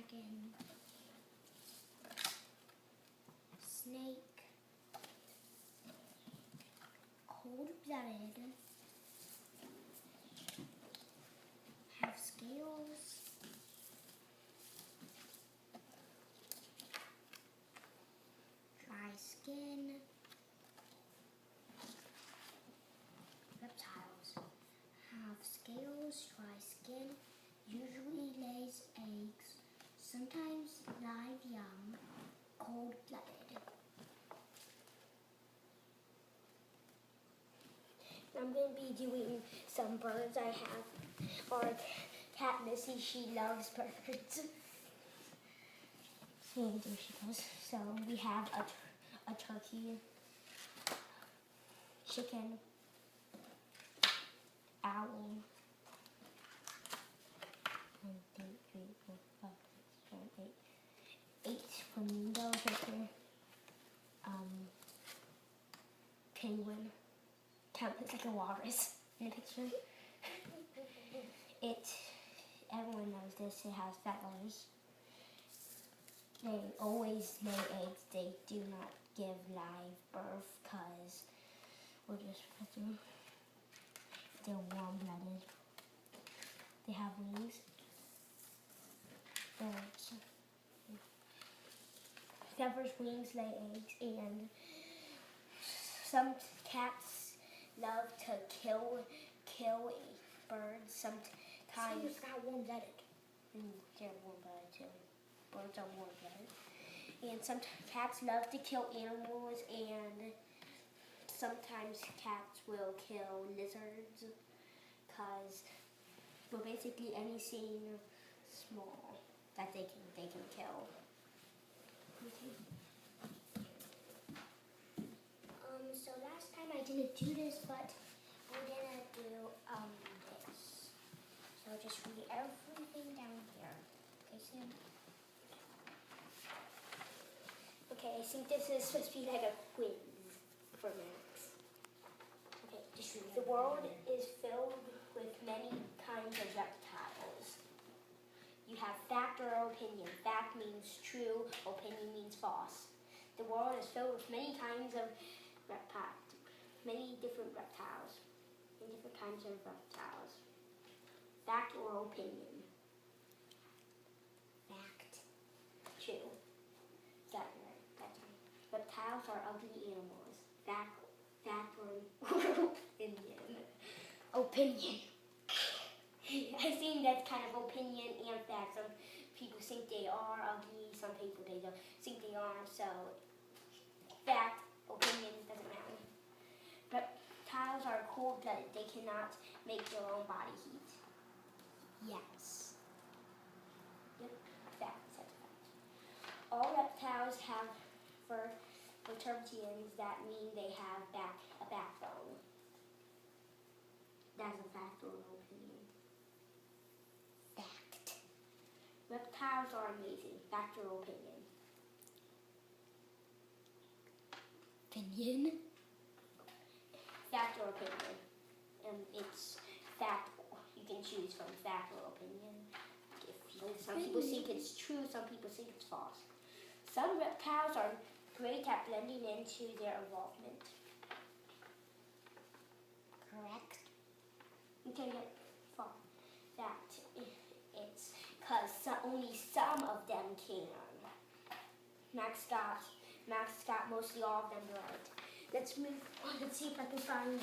dragon, snake, cold-blooded, have scales, dry skin. Reptiles have scales, dry skin, usually lays eggs, sometimes live young, cold-blooded. I'm going to be doing some birds I have. Our cat Missy, she loves birds. There she goes. So we have a turkey, chicken, owl, 1, 2, 3, 4, 5, 6, 7, 8. 8 flamingos right there. Penguin. Looks like a walrus in the picture. Everyone knows this. It has feathers. They always lay eggs. They do not give live birth because they're warm-blooded. They have wings. Birds. Feathers, wings, lay eggs, and some cats love to kill birds. Sometimes got warm-blooded. They're warm-blooded too. Birds are warm-blooded. And some cats love to kill animals, and sometimes cats will kill lizards, basically anything small that they can kill. Okay. So last time I didn't do this, but I'm gonna do this. So just read everything down here. Okay, Sam? Okay, I think this is supposed to be like a quiz for Max. Okay, just read. The world is filled with many kinds of reptiles. You have fact or opinion. Fact means true, opinion means false. The world is filled with many kinds of reptiles, many different reptiles, and different kinds of reptiles. Fact or opinion? Fact. True. That's right. Reptiles are ugly animals. Fact or opinion? Opinion. I think that's kind of opinion and fact. Some people think they are ugly, some people they don't think they are, so fact, opinion, doesn't matter. Reptiles are cold-blooded. They cannot make their own body heat. Yes. Yep, fact, that's fact. All reptiles have tertians, that mean they have a backbone. That's a fact or an opinion. Fact. Reptiles are amazing. Fact or opinion? Opinion? Fact or opinion? It's fact. You can choose from fact or opinion. Some people think it's true, some people think it's false. Some reptiles are great at blending into their involvement. Correct. Okay, false. Fact. It's because only some of them can. Max got mostly all of them right. Let's move on and see if I can find